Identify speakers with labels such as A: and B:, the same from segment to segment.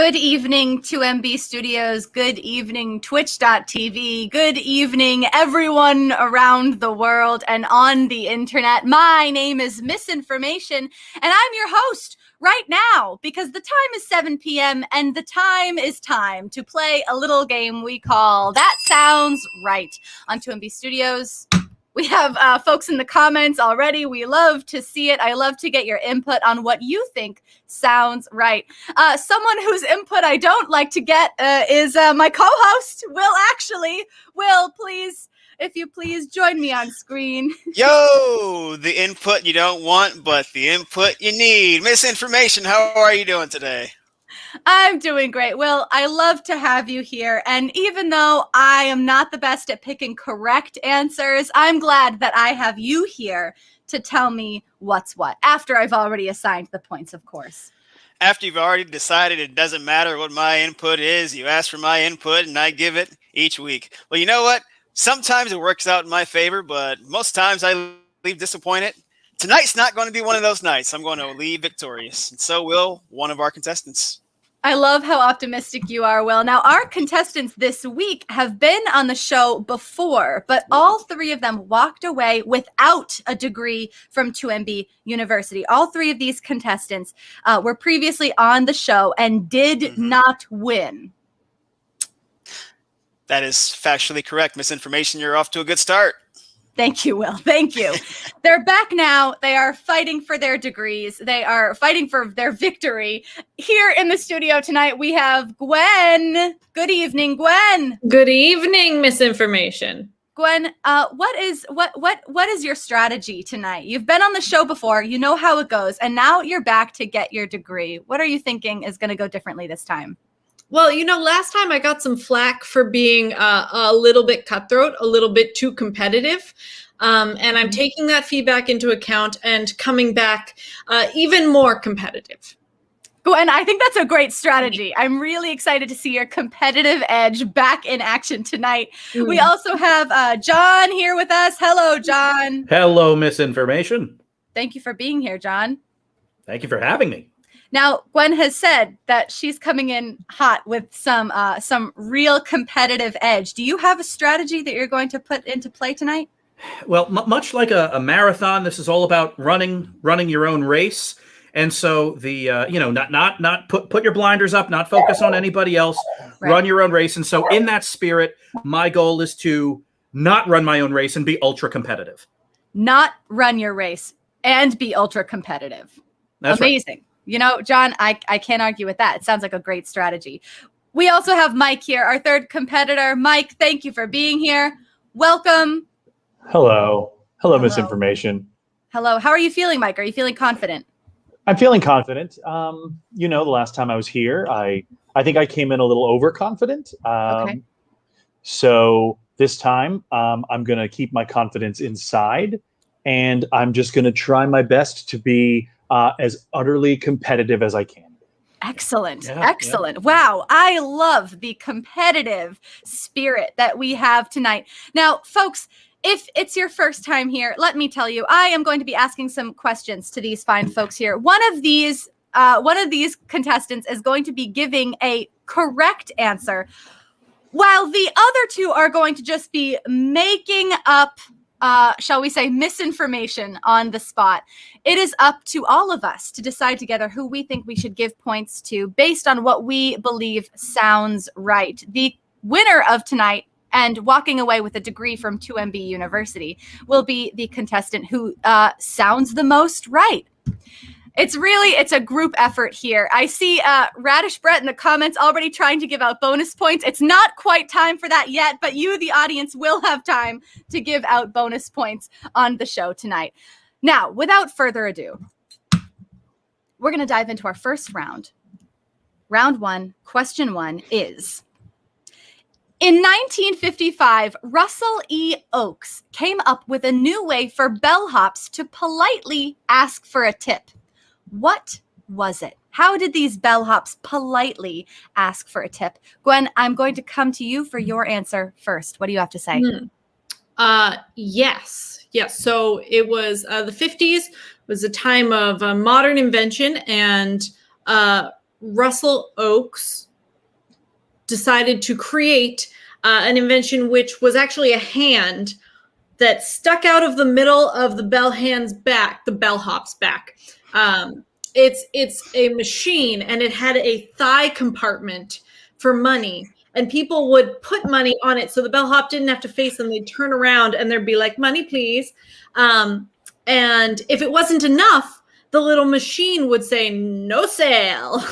A: Good evening, 2MB Studios. Good evening, Twitch.tv. Good evening, everyone around the world and on the internet. My name is Misinformation, and I'm your host right now because the time is 7 p.m. and the time is time to play a little game we call That Sounds Right on 2MB Studios. We have folks in the comments already. We love to see it. I love to get your input on what you think sounds right. Someone whose input I don't like to get is my co-host, Will. Will, please, if you please join me on screen.
B: Yo, the input you don't want, but the input you need. Misinformation, how are you doing today?
A: I'm doing great. Will, I love to have you here. And even though I am not the best at picking correct answers, I'm glad that I have you here to tell me what's what, after I've already assigned the points, of course.
B: After you've already decided it doesn't matter what my input is, you ask for my input and I give it each week. Well, you know what? Sometimes it works out in my favor, but most times I leave disappointed. Tonight's not going to be one of those nights. I'm going to leave victorious. And so will one of our contestants.
A: I love how optimistic you are, Will. Now, our contestants this week have been on the show before, but all three of them walked away without a degree from 2MB University. All three of these contestants were previously on the show and did not win.
B: That is factually correct. Misinformation, you're off to a good start.
A: Thank you, Will. Thank you. They're back now. They are fighting for their degrees. They are fighting for their victory. Here in the studio tonight, we have Gwen. Good evening, Gwen.
C: Good evening, Misinformation.
A: Gwen, what is your strategy tonight? You've been on the show before. You know how it goes. And now you're back to get your degree. What are you thinking is going to go differently this time?
C: Well, you know, last time I got some flack for being a little bit cutthroat, a little bit too competitive. And I'm taking that feedback into account and coming back even more competitive.
A: Gwen, I think that's a great strategy. I'm really excited to see your competitive edge back in action tonight. We also have John here with us. Hello, John.
D: Hello, Misinformation.
A: Thank you for being here, John.
D: Thank you for having me.
A: Now, Gwen has said that she's coming in hot with some real competitive edge. Do you have a strategy that you're going to put into play tonight?
D: Well, much like a marathon, this is all about running your own race. And so the not put your blinders up, not focus on anybody else, right. Run your own race. And so in that spirit, my goal is to not run my own race and be ultra competitive.
A: Not run your race and be ultra competitive.
D: That's
A: amazing. Right. You know, John, I can't argue with that. It sounds like a great strategy. We also have Mike here, our third competitor. Mike, thank you for being here. Welcome.
E: Hello. Hello, Misinformation.
A: Hello. How are you feeling, Mike? Are you feeling confident?
E: I'm feeling confident. You know, the last time I was here, I think I came in a little overconfident.
A: Okay.
E: So this time, I'm going to keep my confidence inside, and I'm just going to try my best to be as utterly competitive as I can.
A: Excellent. Excellent. Yeah. Wow. I love the competitive spirit that we have tonight. Now, folks, if it's your first time here, let me tell you, I am going to be asking some questions to these fine folks here. One of these contestants is going to be giving a correct answer, while the other two are going to just be making up shall we say, misinformation on the spot. It is up to all of us to decide together who we think we should give points to based on what we believe sounds right. The winner of tonight and walking away with a degree from 2MB University will be the contestant who sounds the most right. It's a group effort here. I see Radish Brett in the comments already trying to give out bonus points. It's not quite time for that yet, but you, the audience, will have time to give out bonus points on the show tonight. Now, without further ado, we're going to dive into our first round. Round one, question one is, in 1955, Russell E. Oakes came up with a new way for bellhops to politely ask for a tip. What was it? How did these bellhops politely ask for a tip? Gwen, I'm going to come to you for your answer first. What do you have to say?
C: Yes. So it was the 50s was a time of modern invention, and Russell Oakes decided to create an invention which was actually a hand that stuck out of the middle of the bellhop's back. It's a machine, and it had a thigh compartment for money. And people would put money on it, so the bellhop didn't have to face them. They'd turn around, and there'd be like, money, please. And if it wasn't enough, the little machine would say, no sale.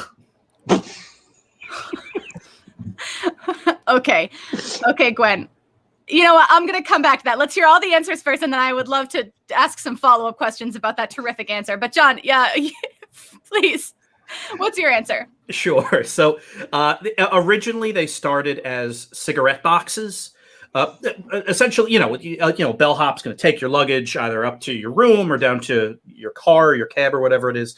A: Okay, Gwen. You know what? I'm going to come back to that. Let's hear all the answers first, and then I would love to ask some follow-up questions about that terrific answer. But John, yeah, please, what's your answer?
D: Sure. So originally they started as cigarette boxes. Essentially, bellhop's going to take your luggage either up to your room or down to your car, your cab, or whatever it is.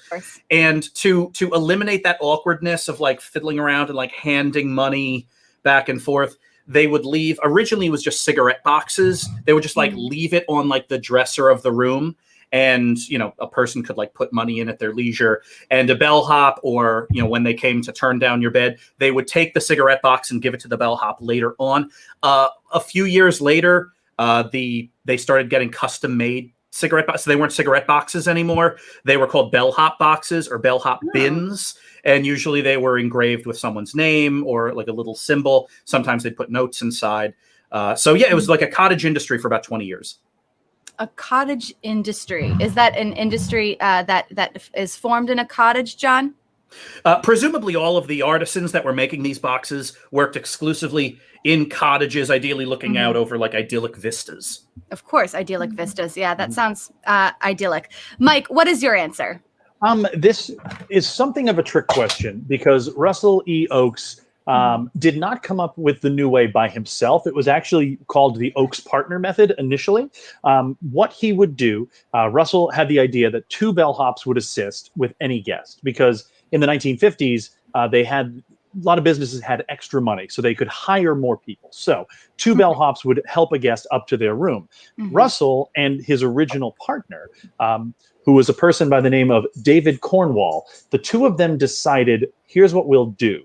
D: And to eliminate that awkwardness of like fiddling around and like handing money back and forth, they would leave. Originally, it was just cigarette boxes. They would just like leave it on like the dresser of the room. And, a person could like put money in at their leisure, and a bellhop, or, when they came to turn down your bed, they would take the cigarette box and give it to the bellhop later on. A few years later, they started getting custom made cigarette boxes. They weren't cigarette boxes anymore. They were called bellhop boxes or bellhop bins. And usually they were engraved with someone's name or like a little symbol. Sometimes they put notes inside. It was like a cottage industry for about 20 years.
A: A cottage industry. Is that an industry that is formed in a cottage, John?
D: Presumably all of the artisans that were making these boxes worked exclusively in cottages, ideally looking out over like idyllic vistas.
A: Of course, idyllic vistas. Yeah, that sounds idyllic. Mike, what is your answer?
E: This is something of a trick question because Russell E. Oakes did not come up with the new way by himself. It was actually called the Oakes partner method initially. What he would do, Russell had the idea that two bellhops would assist with any guest because in the 1950s, a lot of businesses had extra money, so they could hire more people. So two bellhops would help a guest up to their room. Russell and his original partner, who was a person by the name of David Cornwall, the two of them decided, here's what we'll do.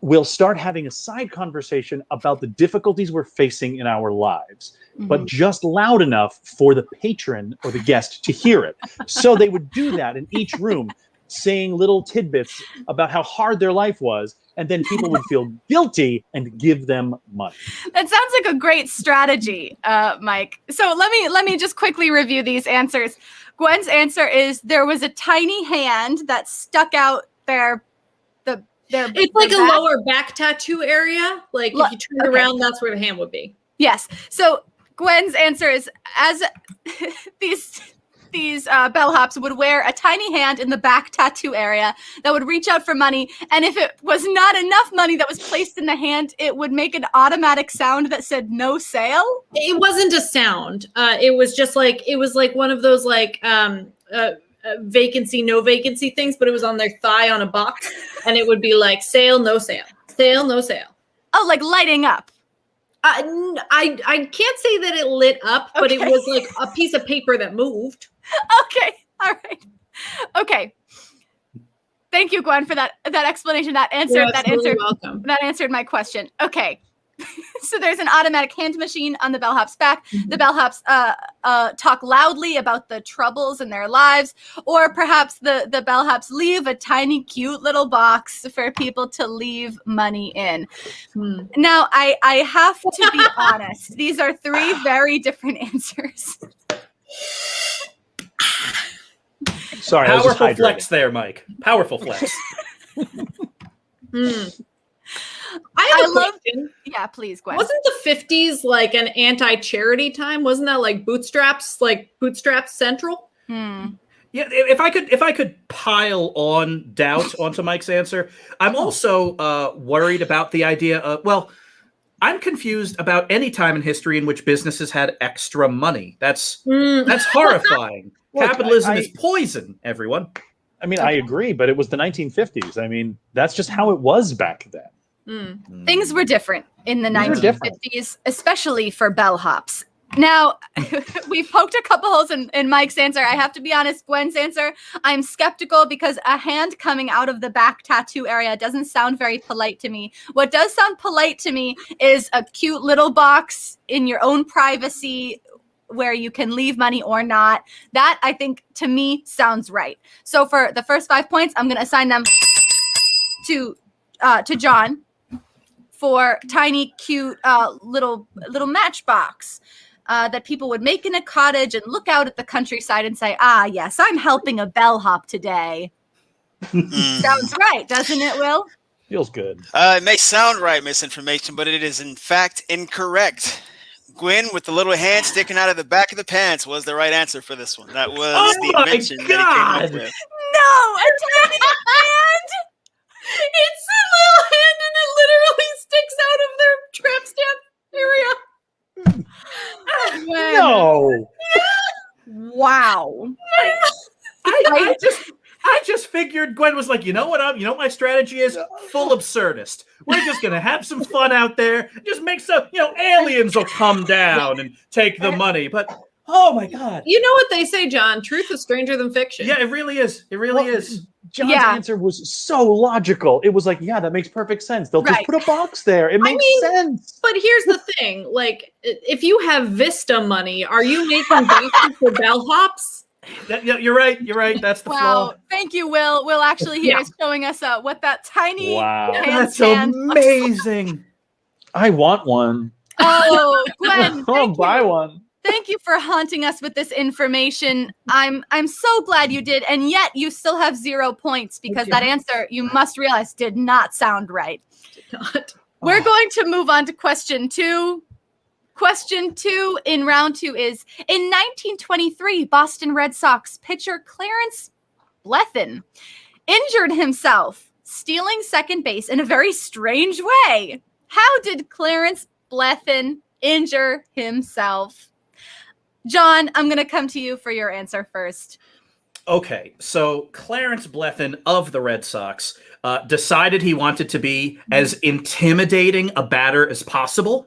E: We'll start having a side conversation about the difficulties we're facing in our lives, but just loud enough for the patron or the guest to hear it. So they would do that in each room, saying little tidbits about how hard their life was, and then people would feel guilty and give them money.
A: That sounds like a great strategy, Mike. So let me just quickly review these answers. Gwen's answer is there was a tiny hand that stuck out
C: it's like a lower back tattoo area. Like if you turn around, that's where the hand would be.
A: Yes. So Gwen's answer is as these bellhops would wear a tiny hand in the back tattoo area that would reach out for money. And if it was not enough money that was placed in the hand, it would make an automatic sound that said no sale.
C: It wasn't a sound. It was just like, one of those vacancy, no vacancy things, but it was on their thigh on a box. And it would be like sale, no sale, sale, no sale.
A: Oh, like lighting up.
C: I can't say that it lit up, but it was like a piece of paper that moved.
A: Okay. All right. Okay. Thank you, Gwen, for that explanation. That answered my question. Okay. So there's an automatic hand machine on the bellhop's back. The bellhops talk loudly about the troubles in their lives, or perhaps the bellhops leave a tiny, cute little box for people to leave money in. Now, I have to be honest. These are three very different answers.
E: Sorry,
D: powerful flex there, Mike. Powerful flex.
C: I love.
A: Yeah, please, Gwen.
C: Wasn't the 50s like an anti-charity time? Wasn't that like bootstraps central?
D: Yeah, if I could pile on doubt onto Mike's answer, I'm also worried about the idea of, I'm confused about any time in history in which businesses had extra money. That's horrifying. Look, Capitalism is poison, everyone.
E: I mean, I agree, but it was the 1950s. I mean, that's just how it was back then.
A: Things were different in the 1950s, especially for bellhops. Now, we've poked a couple holes in Mike's answer. I have to be honest, Gwen's answer, I'm skeptical because a hand coming out of the back tattoo area doesn't sound very polite to me. What does sound polite to me is a cute little box in your own privacy where you can leave money or not. That, I think, to me, sounds right. So for the first 5 points, I'm going to assign them to John for tiny, cute little matchbox. That people would make in a cottage and look out at the countryside and say, ah, yes, I'm helping a bellhop today. Sounds right, doesn't it, Will?
E: Feels good.
B: It may sound right, misinformation, but it is in fact incorrect. Gwen with the little hand sticking out of the back of the pants was the right answer for this one. That was the invention that he came up with.
A: No, a tiny hand?
C: It's a little hand and it literally sticks out of their tramp stamp area.
E: No.
A: Wow.
D: I just figured Gwen was like, you know what my strategy is? Full absurdist. We're just gonna have some fun out there. Just make some, aliens will come down and take the money. But oh my God.
C: You know what they say, John? Truth is stranger than fiction.
D: Yeah, it really is. It really is.
E: John's answer was so logical. It was like, yeah, that makes perfect sense. They'll just put a box there. It makes sense.
C: But here's the thing. Like, if you have Vista money, are you making boxes for bellhops?
D: You're right. You're right. That's the flaw.
A: Thank you, Will. Will actually here is showing us what that tiny
D: That's amazing.
E: I want one.
A: Oh, Gwen.
E: I'll buy one.
A: Thank you for haunting us with this information. I'm so glad you did, and yet you still have 0 points because that answer, you must realize, did not sound right.
C: Did not.
A: We're going to move on to question 2. Question 2 in round 2 is, in 1923, Boston Red Sox pitcher Clarence Blethen injured himself stealing second base in a very strange way. How did Clarence Blethen injure himself? John, I'm going to come to you for your answer first.
D: Okay, so Clarence Blethen of the Red Sox decided he wanted to be as intimidating a batter as possible.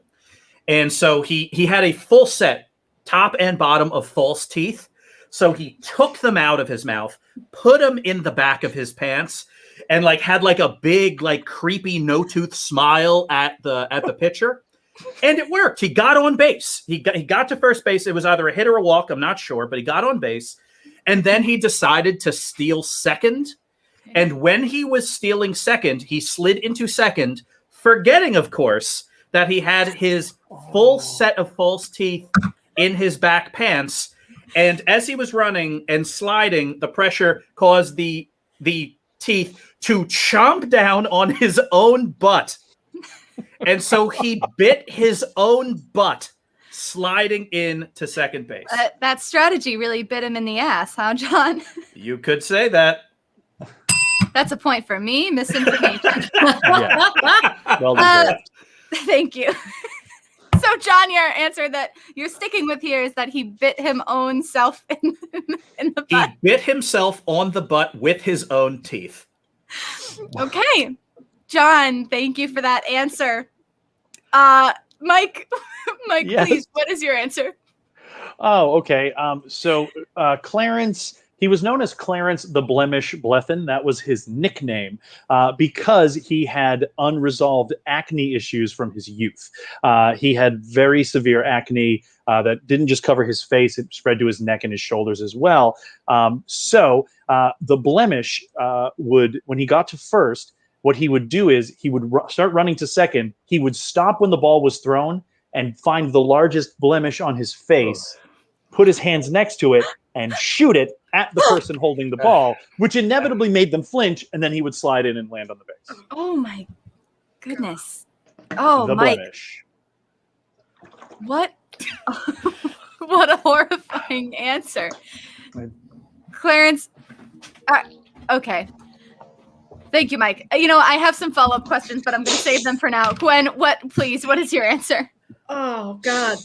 D: And so he had a full set, top and bottom, of false teeth. So he took them out of his mouth, put them in the back of his pants, and had a big, creepy, no-tooth smile at the pitcher. And it worked. He got on base. He got to first base. It was either a hit or a walk. I'm not sure, but he got on base. And then he decided to steal second. And when he was stealing second, he slid into second, forgetting, of course, that he had his full set of false teeth in his back pants. And as he was running and sliding, the pressure caused the teeth to chomp down on his own butt. And so he bit his own butt sliding in to second base.
A: That strategy really bit him in the ass, huh, John?
D: You could say that.
A: That's a point for me. Misinformation.
E: Well deserved.
A: Thank you. So, John, your answer that you're sticking with here is that he bit him own self in the butt.
D: He bit himself on the butt with his own teeth.
A: Okay. John, thank you for that answer. Mike,
E: Yes.
A: please, what is your answer?
E: Oh, okay. So Clarence, he was known as Clarence the Blemish Blethen. That was his nickname because he had unresolved acne issues from his youth. He had very severe acne that didn't just cover his face, it spread to his neck and his shoulders as well. So the blemish would, when he got to first, what he would do is he would start running to second. He would stop when the ball was thrown and find the largest blemish on his face, put his hands next to it, and shoot it at the person holding the ball, which inevitably made them flinch, and then he would slide in and land on the base.
A: Oh, my goodness. Oh,
E: the
A: Mike.
E: blemish.
A: What? What a horrifying answer. Clarence, okay. Thank you, Mike. I have some follow-up questions, but I'm going to save them for now. Gwen, what is your answer?
C: Oh, God.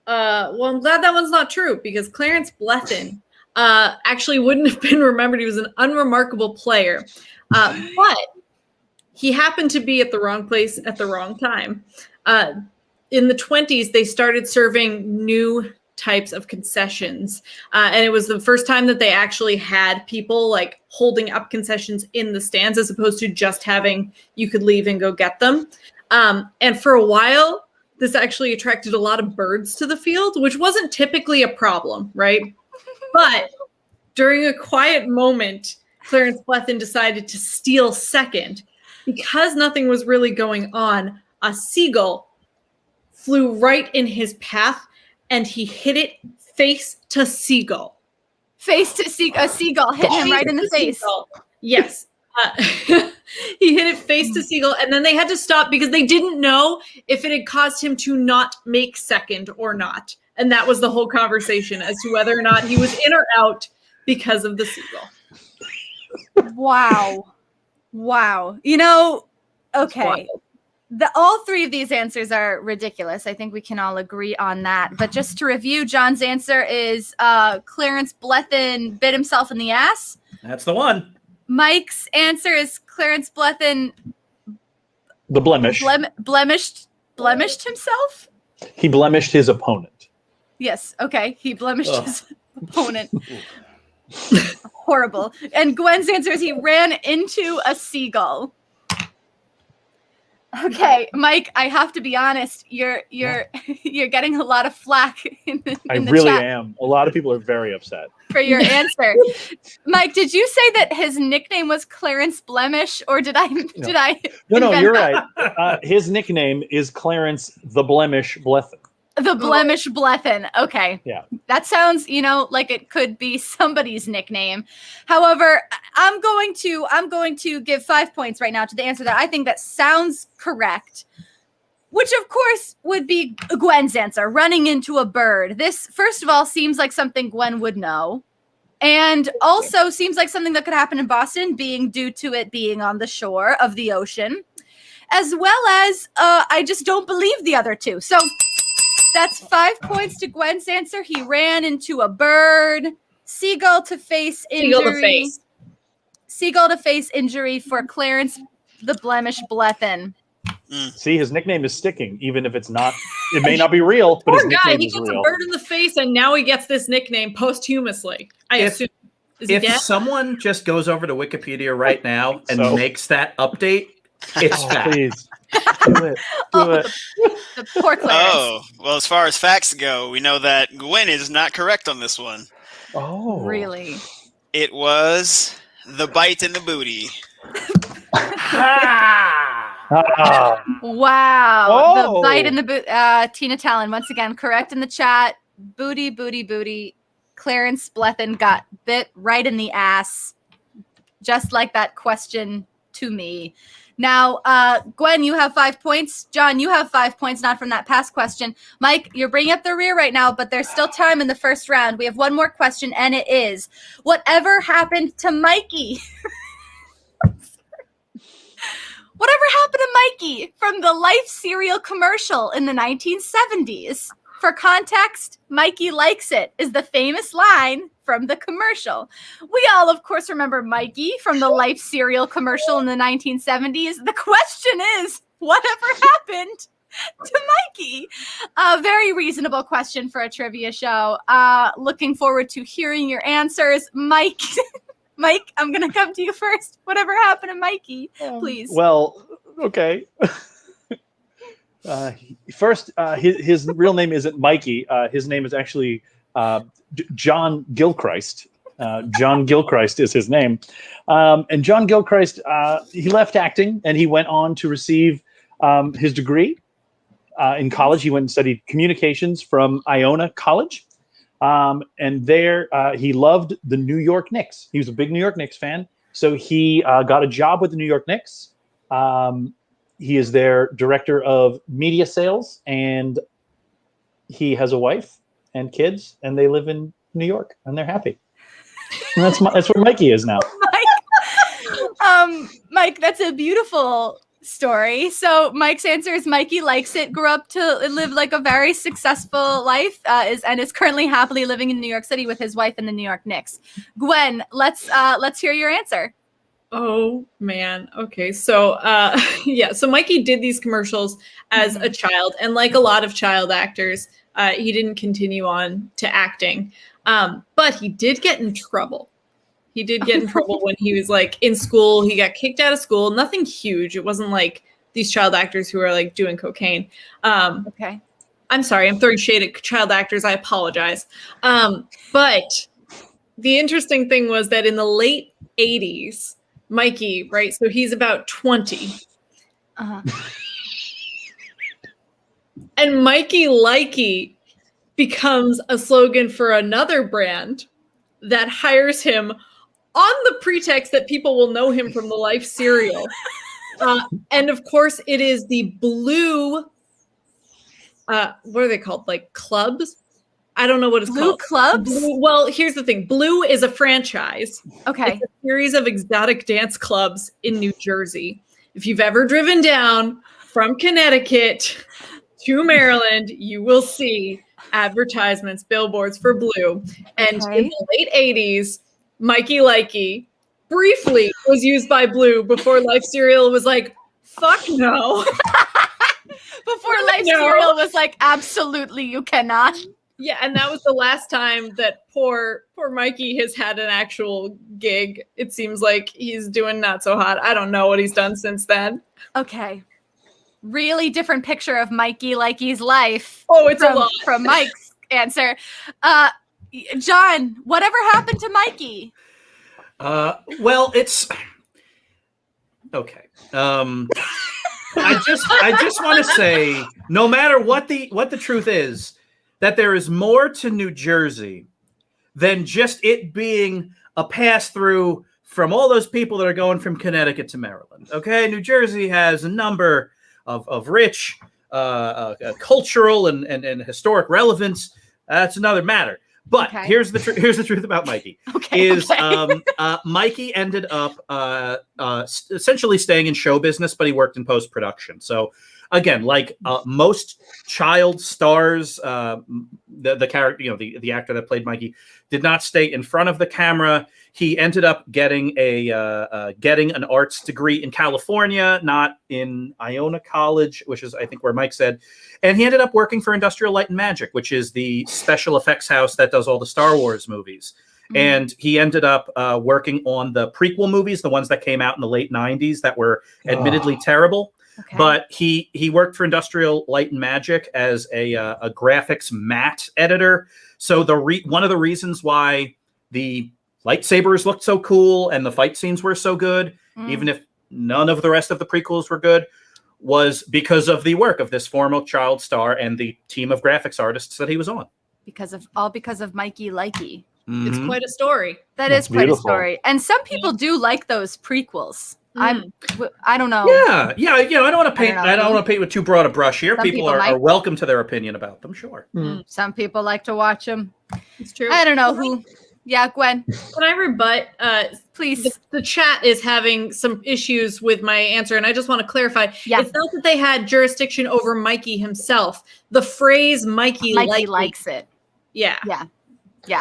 C: Well, I'm glad that one's not true because Clarence Blethen actually wouldn't have been remembered. He was an unremarkable player. But he happened to be at the wrong place at the wrong time. in the 20s, they started serving new types of concessions. And it was the first time that they actually had people like holding up concessions in the stands as opposed to just having you could leave and go get them. And for a while, this actually attracted a lot of birds to the field, which wasn't typically a problem, right? But during a quiet moment, Clarence Blethyn decided to steal second. Because nothing was really going on, a seagull flew right in his path, and he hit it face to seagull.
A: Face to seagull. A seagull hit him right in the face.
C: Seagull. Yes. He hit it face to seagull, and then they had to stop because they didn't know if it had caused him to not make second or not. And that was the whole conversation as to whether or not he was in or out because of the seagull.
A: Wow. You know, okay. All three of these answers are ridiculous. I think we can all agree on that. But just to review, John's answer is Clarence Blethyn bit himself in the ass.
D: That's the one.
A: Mike's answer is Clarence Blethyn
E: The blemish.
A: blemished himself?
E: He blemished his opponent.
A: Yes, okay. He blemished his opponent. Horrible. And Gwen's answer is he ran into a seagull. Okay, Mike, I have to be honest. You're getting a lot of flack in the
E: I really
A: chat
E: am. A lot of people are very upset.
A: for your answer. Mike, did you say that his nickname was Clarence Blemish, or did I
E: No,
A: invent
E: you're
A: that?
E: right. His nickname is Clarence the Blemish Blethyn.
A: The Blemish Blethyn. Okay.
E: Yeah.
A: That sounds, like it could be somebody's nickname. However, I'm going to give 5 points right now to the answer that I think that sounds correct, which of course would be Gwen's answer, running into a bird. This, first of all, seems like something Gwen would know. And also seems like something that could happen in Boston, being due to it being on the shore of the ocean, as well as I just don't believe the other two. So that's 5 points to Gwen's answer. He ran into a bird. Seagull to face injury. Seagull to face injury for Clarence the Blemish Blethyn.
E: See, his nickname is sticking, even if it's not. It may not be real, but his
C: Poor guy,
E: nickname
C: he
E: is
C: gets
E: real.
C: a bird in the face, and now he gets this nickname posthumously. I assume. Is he
D: If
C: dead?
D: someone just goes over to Wikipedia right now and
E: So-
D: makes that update, it's fact.
E: Please. Do it. Do it.
A: The poor Clarence.
B: Oh, well, as far as facts go, we know that Gwen is not correct on this one.
E: Oh.
A: Really?
B: It was the bite in the booty.
E: Ah.
A: Wow.
E: Oh.
A: The bite in the boot. Tina Talon, once again, correct in the chat. Booty, booty, booty. Clarence Blethyn got bit right in the ass. Just like that question to me. Now, Gwen, you have 5 points. John, you have 5 points, not from that past question. Mike, you're bringing up the rear right now, but there's still time in the first round. We have one more question, and it is, whatever happened to Mikey? Whatever happened to Mikey from the Life cereal commercial in the 1970s? For context, Mikey likes it is the famous line from the commercial. We all, of course, remember Mikey from the Life cereal commercial in the 1970s. The question is, whatever happened to Mikey? A very reasonable question for a trivia show. Looking forward to hearing your answers. Mike, I'm going to come to you first. Whatever happened to Mikey, please.
E: Well, okay. First, his real name isn't Mikey. His name is actually John Gilchrist. John Gilchrist is his name. And John Gilchrist, he left acting and he went on to receive his degree in college. He went and studied communications from Iona College. And there he loved the New York Knicks. He was a big New York Knicks fan. So he got a job with the New York Knicks. He is their director of media sales, and he has a wife and kids, and they live in New York, and they're happy. And that's where Mikey is now.
A: Mike, that's a beautiful story. So Mike's answer is Mikey likes it, grew up to live like a very successful life, and is currently happily living in New York City with his wife and the New York Knicks. Gwen, let's hear your answer.
C: Oh man. Okay. So so Mikey did these commercials as a child, and like a lot of child actors, he didn't continue on to acting. But he did get in trouble. He did get in trouble when he was like in school. He got kicked out of school. Nothing huge. It wasn't like these child actors who are like doing cocaine.
A: Okay.
C: I'm sorry, I'm throwing shade at child actors. I apologize. But the interesting thing was that in the late 80s, Mikey, right? So he's about 20.
A: Uh-huh.
C: And Mikey Likey becomes a slogan for another brand that hires him on the pretext that people will know him from the Life cereal. And of course, it is the blue, what are they called? Like clubs? I don't know what it's
A: Blue
C: called.
A: clubs?
C: Well, here's the thing. Blue is a franchise.
A: Okay.
C: It's a series of exotic dance clubs in New Jersey. If you've ever driven down from Connecticut to Maryland, you will see advertisements, billboards for Blue. And in the late 80s, Mikey Likey briefly was used by Blue before Life cereal was like, fuck no.
A: Before Life cereal was like, absolutely, you cannot.
C: Yeah, and that was the last time that poor Mikey has had an actual gig. It seems like he's doing not so hot. I don't know what he's done since then.
A: Okay. Really different picture of Mikey Likey's life.
C: Oh, it's a lot.
A: From Mike's answer. John, whatever happened to Mikey?
D: Well, it's okay. I just want to say, no matter what the truth is, that there is more to New Jersey than just it being a pass-through from all those people that are going from Connecticut to Maryland. Okay, New Jersey has a number of rich cultural and historic relevance. That's another matter. But here's the truth about Mikey. Mikey ended up essentially staying in show business, but he worked in post-production. So again, like most child stars, the character, the actor that played Mikey, did not stay in front of the camera. He ended up getting an arts degree in California, not in Iona College, which is I think where Mike said. And he ended up working for Industrial Light and Magic, which is the special effects house that does all the Star Wars movies. Mm-hmm. And he ended up working on the prequel movies, the ones that came out in the late 90s that were admittedly terrible. Okay. But he worked for Industrial Light and Magic as a graphics matte editor. So one of the reasons why the lightsabers looked so cool and the fight scenes were so good, even if none of the rest of the prequels were good, was because of the work of this former child star and the team of graphics artists that he was on. Because of Mikey Likey.
C: Mm-hmm. It's quite a story.
A: That's quite a story. And some people do like those prequels. I don't know.
D: Yeah. I don't want to paint with too broad a brush here. People are welcome to their opinion about them. Sure.
A: Some people like to watch them.
C: It's true.
A: I don't know who. Yeah, Gwen.
C: Can I rebut? Please. The chat is having some issues with my answer, and I just want to clarify. Yeah. It's not that they had jurisdiction over Mikey himself. The phrase Mikey likes it. Yeah.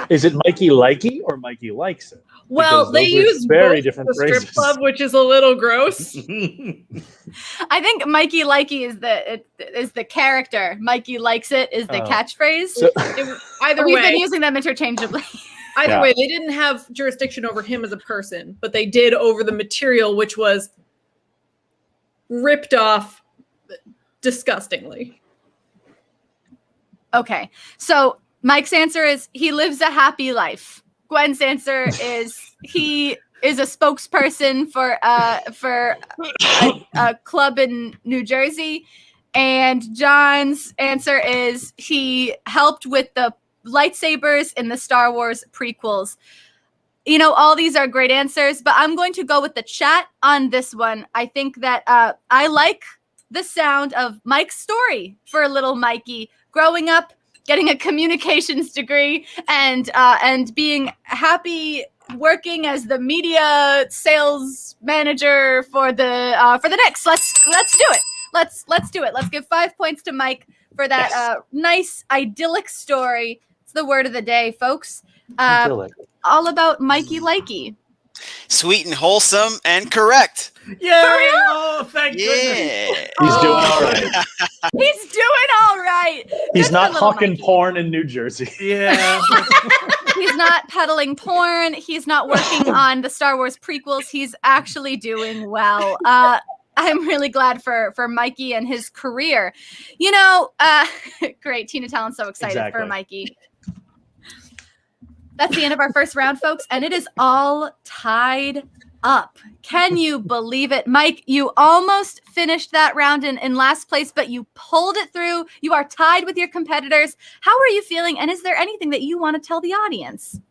E: Is it Mikey Likey or Mikey likes it?
C: Well, they use very different phrases. Strip club, which is a little gross.
A: I think Mikey Likey is the character. Mikey likes it is the catchphrase. So,
C: either way,
A: we've been using them interchangeably.
C: Either way, they didn't have jurisdiction over him as a person, but they did over the material, which was ripped off disgustingly.
A: Okay, so Mike's answer is he lives a happy life. Gwen's answer is he is a spokesperson for a club in New Jersey, and John's answer is he helped with the lightsabers in the Star Wars prequels. All these are great answers, but I'm going to go with the chat on this one. I think that I like the sound of Mike's story for little Mikey growing up, getting a communications degree, and being happy working as the media sales manager for the Knicks. Let's do it. Let's do it. Let's give 5 points to Mike for that nice idyllic story. It's the word of the day, folks. All about Mikey Likey.
B: Sweet and wholesome and correct.
D: Yeah. Oh, thank goodness.
B: Yeah.
E: He's doing all right.
A: He's doing all right.
E: He's
A: Good
E: not
A: for little
E: hawking
A: Mikey.
E: porn in New Jersey.
D: Yeah.
A: He's not peddling porn. He's not working on the Star Wars prequels. He's actually doing well. I'm really glad for Mikey and his career. You know, great. Tina Talon's so excited for Mikey. That's the end of our first round, folks, and it is all tied up. Can you believe it? Mike, you almost finished that round in last place, but you pulled it through. You are tied with your competitors. How are you feeling? And is there anything that you want to tell the audience?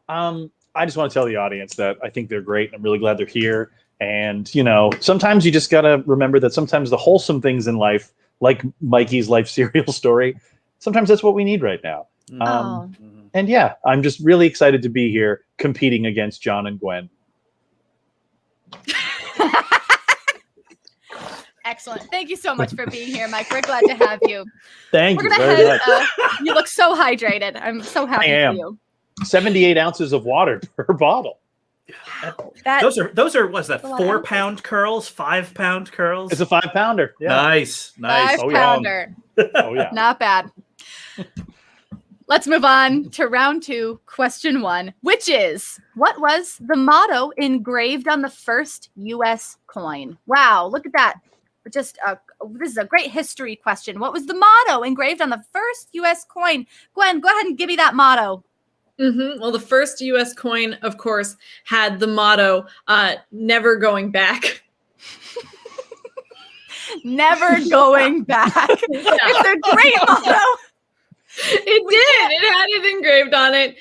E: I just want to tell the audience that I think they're great. I'm really glad they're here. And, you know, sometimes you just got to remember that sometimes the wholesome things in life, like Mikey's life serial story, sometimes that's what we need right now. And yeah, I'm just really excited to be here competing against John and Gwen.
A: Excellent. Thank you so much for being here, Mike. We're glad to have you.
E: Thank you
A: We're
E: very
A: gonna
E: much.
A: you look so hydrated. I'm so happy for you.
E: 78 ounces of water per bottle.
D: Those are what's that, 4 pound curls, 5 pound curls?
E: It's a 5 pounder. Yeah.
D: Nice.
A: 5 pounder.
E: Oh yeah.
A: Not bad. Let's move on to round 2, question 1, which is, what was the motto engraved on the first U.S. coin? Wow, look at that. This is a great history question. What was the motto engraved on the first U.S. coin? Gwen, go ahead and give me that motto.
C: Well, the first U.S. coin, of course, had the motto, never going back.
A: Never going back. It's a great motto.
C: It did. It had it engraved on it.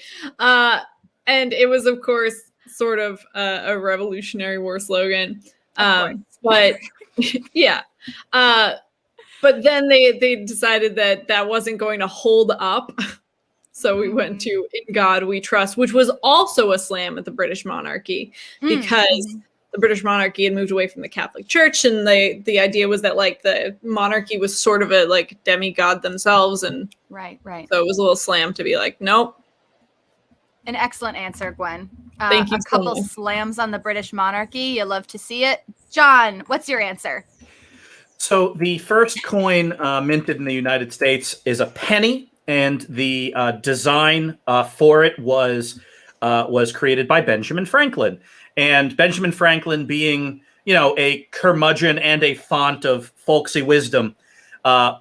C: And it was, of course, sort of a Revolutionary War slogan. But yeah. But then they decided that wasn't going to hold up. So we went to In God We Trust, which was also a slam at the British monarchy because the British monarchy had moved away from the Catholic Church. And the idea was that like the monarchy was sort of a like demigod themselves. And
A: right.
C: So it was a little slam to be like, nope.
A: An excellent answer, Gwen.
C: Thank you.
A: A couple slams on the British monarchy. You love to see it. John, what's your answer?
D: So the first coin minted in the United States is a penny, and the design for it was created by Benjamin Franklin. And Benjamin Franklin, being, you know, a curmudgeon and a font of folksy wisdom,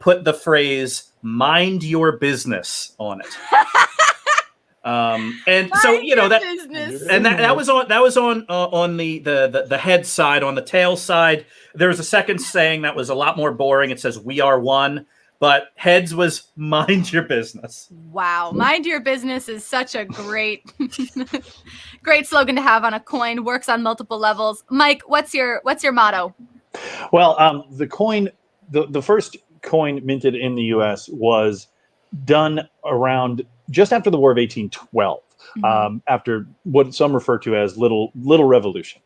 D: put the phrase "mind your business" on it. And so, you know, that was on the head side. On the tail side, there was a second saying that was a lot more boring. It says "We are one," but heads was "Mind your business."
A: Wow, "Mind your business" is such a great, great slogan to have on a coin. Works on multiple levels. Mike, what's your motto?
E: Well, the coin, the first coin minted in the U.S. was done around just after the War of 1812, after what some refer to as Little Revolution,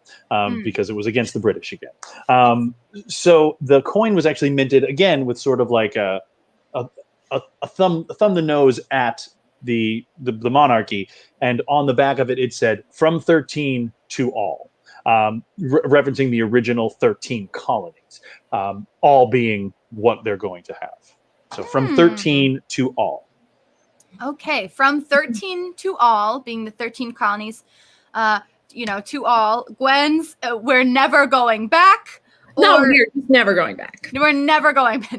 E: because it was against the British again. So the coin was actually minted again with sort of like a thumb the nose at the monarchy, and on the back of it it said "From 13 to all," referencing the original 13 colonies, all being what they're going to have. So from 13 to all.
A: Okay, from 13 to all, being the 13 colonies, to all. Gwen's, we're never going back.
C: No, we're never going back.
A: We're never going back.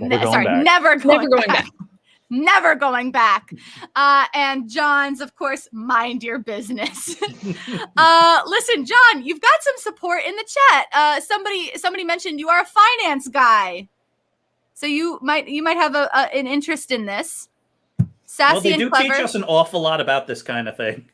A: Never going back. And John's, of course, "Mind your business." Listen, John, you've got some support in the chat. Somebody mentioned you are a finance guy. So you might have an interest in this. Sassy and clever.
D: They do teach us an awful lot about this kind of thing.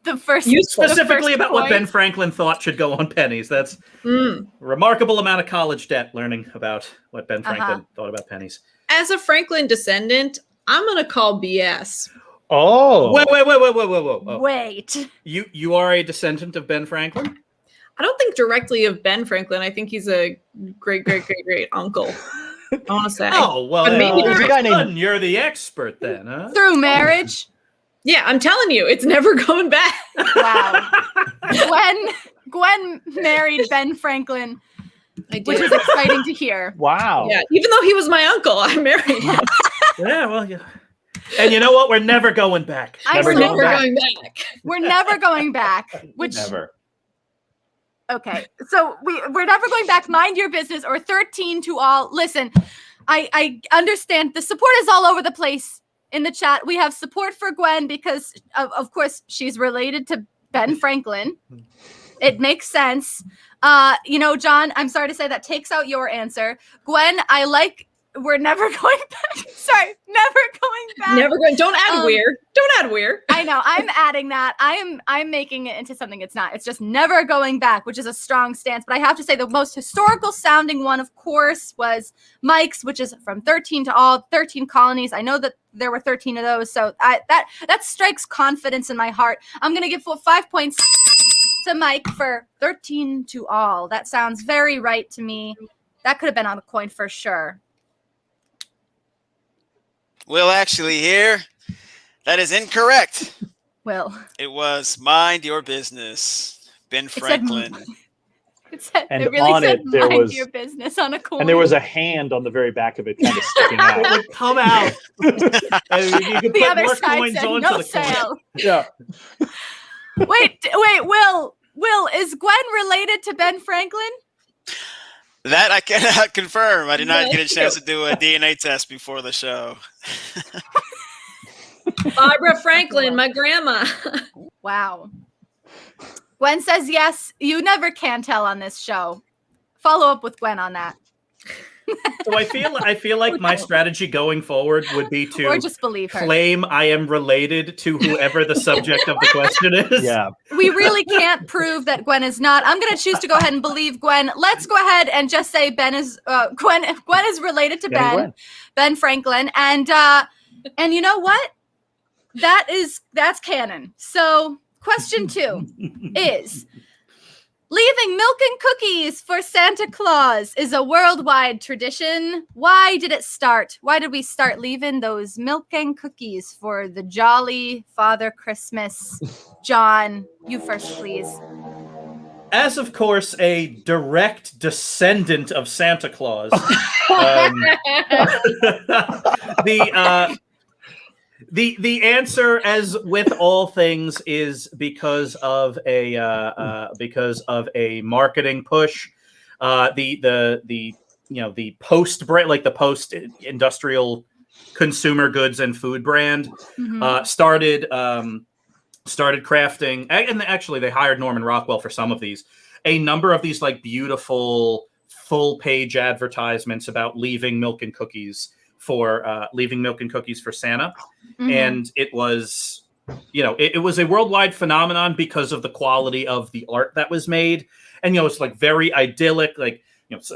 A: Specifically
D: about what Ben Franklin thought should go on pennies. That's a remarkable amount of college debt learning about what Ben Franklin thought about pennies.
C: As a Franklin descendant, I'm going to call BS.
E: Oh.
D: Wait. You are a descendant of Ben Franklin?
C: I don't think directly of Ben Franklin. I think he's a great uncle. I want to say.
D: Oh, well,
C: maybe
D: you're the expert then, huh?
A: Through marriage.
C: Yeah, I'm telling you, it's never going back.
A: Wow. Gwen, Gwen married Ben Franklin,
C: I did.
A: which is exciting to hear.
E: Wow.
C: Yeah, even though he was my uncle, I married him.
D: Yeah, well, yeah. And you know what? We're never going back.
E: Never
C: We're never
E: back.
C: going back.
A: We're never going back. Which
E: Never.
A: Okay, so we're never going back. Mind your business, or 13 to all. Listen, I understand the support is all over the place in the chat. We have support for Gwen because, of course, she's related to Ben Franklin. It makes sense. John, I'm sorry to say that takes out your answer. Gwen, I like. We're never going back. Sorry, never going back.
C: Never going. Don't add weird. Don't add weird.
A: I know. I'm adding that. I'm making it into something it's not. It's just never going back, which is a strong stance. But I have to say the most historical sounding one, of course, was Mike's, which is from 13 to all, 13 colonies. I know that there were 13 of those. So that strikes confidence in my heart. I'm going to give 5 points to Mike for 13 to all. That sounds very right to me. That could have been on the coin for sure.
B: Will actually here. That is incorrect.
A: Will.
B: It was Mind Your Business. Ben Franklin.
E: And
A: It really
E: on
A: said
E: it, there
A: mind
E: was-
A: your business on a coin.
E: And there was a hand on the very back of it kind of sticking
D: It
E: out.
D: would come out. And you could
A: the
D: put
A: other
D: more
A: side
D: coins
A: said
D: onto
A: no
D: the coin.
A: sale.
E: Yeah.
A: Wait, Will, is Gwen related to Ben Franklin?
B: That I cannot confirm. I did not
C: Yeah,
B: get a
C: it's
B: chance
C: true.
B: to do a DNA test before the show.
C: Barbara Franklin, my grandma.
A: Wow. Gwen says yes. You never can tell on this show. Follow up with Gwen on that.
D: So I feel like my strategy going forward would be
A: Or
D: to
A: just believe her.
D: claim I am related to whoever the subject of the question is.
E: Yeah.
A: We really can't prove that Gwen is not. I'm going to choose to go ahead and believe Gwen. Let's go ahead and just say Gwen is related to Ben Franklin. And you know what? That's canon. So question 2 is, leaving milk and cookies for Santa Claus is a worldwide tradition. Why did it start? Why did we start leaving those milk and cookies for the jolly Father Christmas? John, you first, please.
D: As, of course, a direct descendant of Santa Claus, the answer, as with all things, is because of a marketing push. The post brand, like the post industrial consumer goods and food brand, started crafting, and actually they hired Norman Rockwell for some of these, a number of these like beautiful full page advertisements about leaving milk and cookies for Santa. And it was, it was a worldwide phenomenon because of the quality of the art that was made. And, it's like very idyllic, like,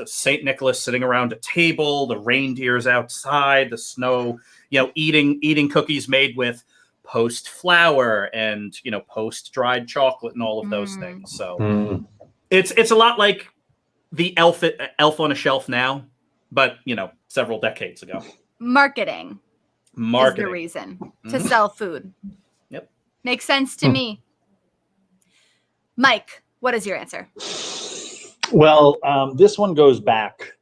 D: St. Nicholas sitting around a table, the reindeers outside, the snow, eating cookies made with post flour and, post dried chocolate and all of those things. So it's a lot like the Elf on a Shelf now, but, several decades ago.
A: Marketing is the reason to sell food.
D: Yep.
A: Makes sense to me. Mike, what is your answer?
E: Well, this one goes back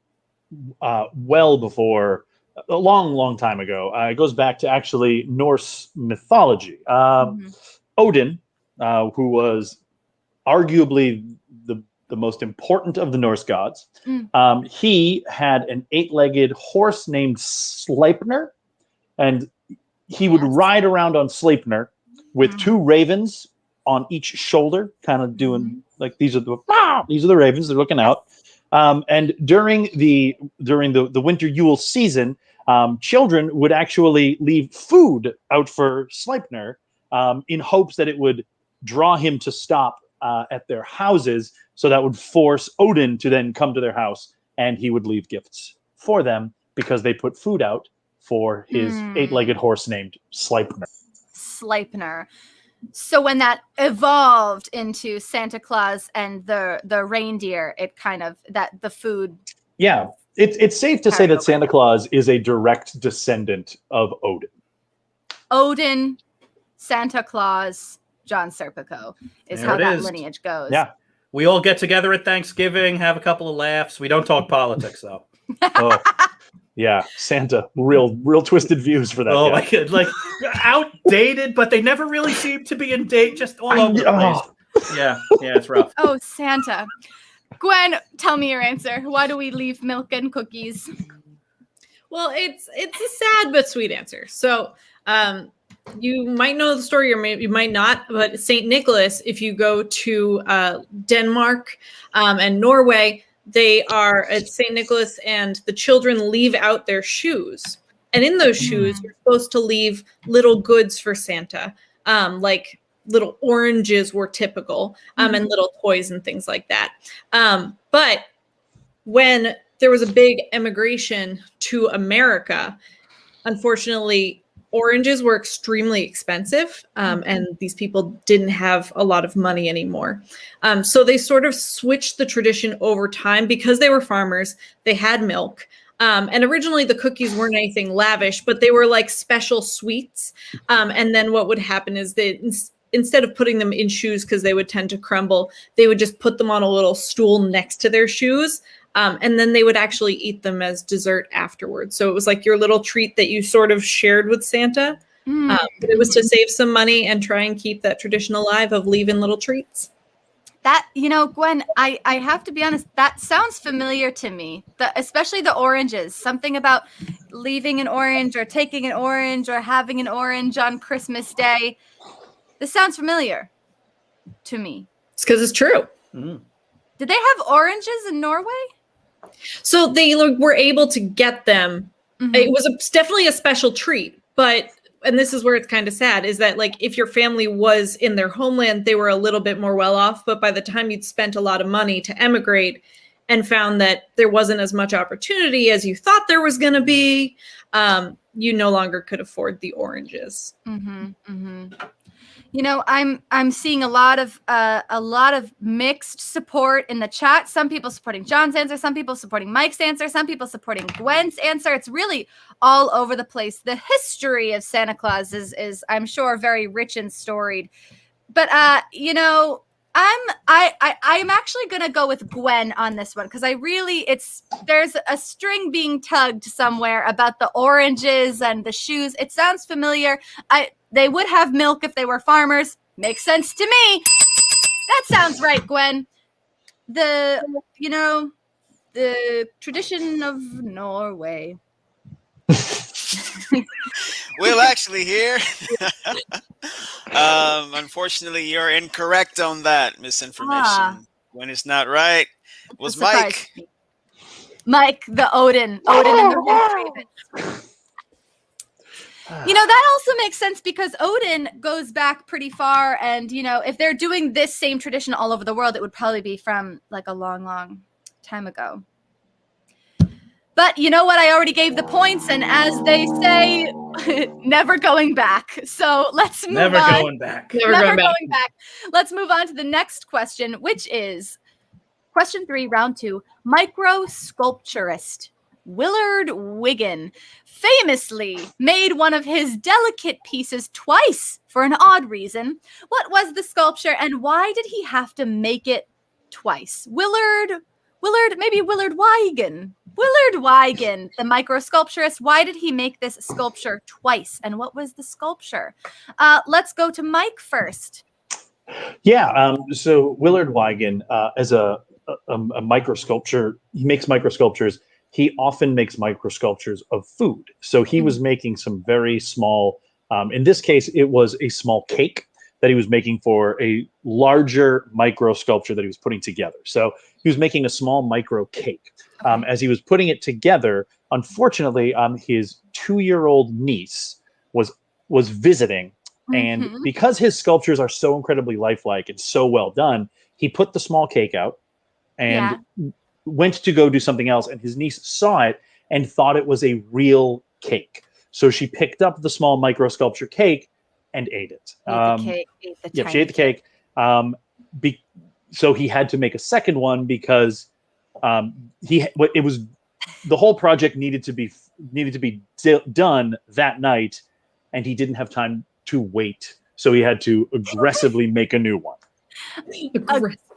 E: well before, a long time ago. It goes back to actually Norse mythology. Odin, who was arguably the most important of the Norse gods, he had an 8-legged horse named Sleipnir, and he would ride around on Sleipnir with 2 ravens on each shoulder, kind of doing like these are the ravens. They're looking out. And during the winter Yule season, children would actually leave food out for Sleipnir in hopes that it would draw him to stop at their houses. So that would force Odin to then come to their house, and he would leave gifts for them because they put food out for his 8-legged horse named Sleipnir.
A: Sleipnir. So when that evolved into Santa Claus and the reindeer, it kind of the food.
E: Yeah, it's safe to say that Santa Claus is a direct descendant of Odin.
A: Odin, Santa Claus, John Serpico is how that lineage goes.
E: Yeah.
D: We all get together at Thanksgiving, have a couple of laughs. We don't talk politics, though.
E: Oh, yeah, Santa, real twisted views for that
D: Oh
E: guy.
D: my God, like outdated, but they never really seem to be in date. Just all over the place. Yeah, it's rough.
A: Oh, Santa. Gwen, tell me your answer. Why do we leave milk and cookies?
C: Well, it's a sad but sweet answer. So, you might know the story, or maybe you might not. But Saint Nicholas, if you go to Denmark and Norway, they are at Saint Nicholas, and the children leave out their shoes. And in those shoes, you're supposed to leave little goods for Santa, like little oranges were typical, and little toys and things like that. But when there was a big emigration to America, unfortunately, oranges were extremely expensive, and these people didn't have a lot of money anymore. So they sort of switched the tradition over time because they were farmers. They had milk. And originally the cookies weren't anything lavish, but they were like special sweets. And then what would happen is that instead of putting them in shoes because they would tend to crumble, they would just put them on a little stool next to their shoes. And then they would actually eat them as dessert afterwards. So it was like your little treat that you sort of shared with Santa. But it was to save some money and try and keep that tradition alive of leaving little treats.
A: That, Gwen, I have to be honest, that sounds familiar to me, especially the oranges. Something about leaving an orange or taking an orange or having an orange on Christmas Day. This sounds familiar to me.
C: It's because it's true.
A: Did they have oranges in Norway?
C: So they were able to get them. It was definitely a special treat, and this is where it's kind of sad, is that like if your family was in their homeland, they were a little bit more well off. But by the time you'd spent a lot of money to emigrate and found that there wasn't as much opportunity as you thought there was going to be, you no longer could afford the oranges.
A: I'm seeing a lot of mixed support in the chat. Some people supporting John's answer, some people supporting Mike's answer, some people supporting Gwen's answer. It's really all over the place. The history of Santa Claus is I'm sure very rich and storied. But I'm actually gonna go with Gwen on this one because there's a string being tugged somewhere about the oranges and the shoes. It sounds familiar. They would have milk if they were farmers. Makes sense to me. That sounds right, Gwen. The tradition of Norway.
B: Well, actually, here, unfortunately, you're incorrect on that. Misinformation. When it's not right, it was Mike.
A: Mike, the Odin and the Ravens. That also makes sense because Odin goes back pretty far. And, if they're doing this same tradition all over the world, it would probably be from like a long, long time ago. But you know what? I already gave the points. And as they say, never going back. So let's move on.
D: Never going back.
A: Let's move on to the next question, which is question 3, round 2. Micro sculpturist Willard Wiggin famously made one of his delicate pieces twice for an odd reason. What was the sculpture and why did he have to make it twice? Willard Wiggin. Willard Wiggin, the micro sculpturist. Why did he make this sculpture twice? And what was the sculpture? Let's go to Mike first.
E: Yeah. So Willard Wiggin, as a micro sculpture, he makes micro sculptures. He often makes micro sculptures of food. So he was making some very small, in this case, it was a small cake that he was making for a larger micro sculpture that he was putting together. So he was making a small micro cake. As he was putting it together, unfortunately, his 2-year-old niece was visiting. And because his sculptures are so incredibly lifelike and so well done, he put the small cake out and went to go do something else, and his niece saw it and thought it was a real cake. So she picked up the small micro sculpture cake and ate it. She ate the cake. So he had to make a second one because the whole project needed to be done that night, and he didn't have time to wait. So he had to aggressively make a new one.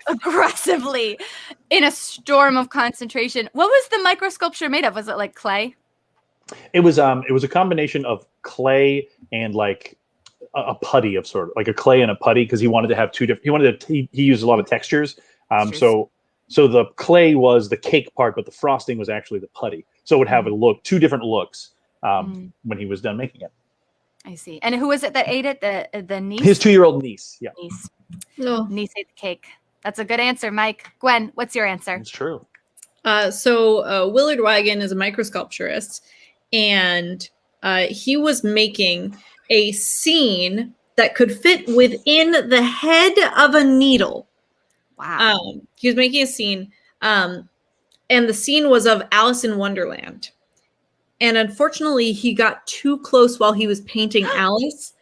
A: aggressively in a storm of concentration. What was the micro sculpture made of? Was it like clay?
E: It was a combination of clay and like a putty of sort of like a clay and a putty, because he wanted to have two different. He used a lot of textures. So the clay was the cake part, but the frosting was actually the putty. So it would have two different looks when he was done making it.
A: I see. And who was it that ate it? The niece?
E: His 2-year-old niece. Yeah.
A: Niece.
C: No.
A: Niece ate the cake. That's a good answer, Mike. Gwen, what's your answer?
E: It's true.
C: So Willard Wagon is a microsculpturist, and he was making a scene that could fit within the head of a needle.
A: Wow.
C: He was making a scene, and the scene was of Alice in Wonderland. And unfortunately, he got too close while he was painting Alice,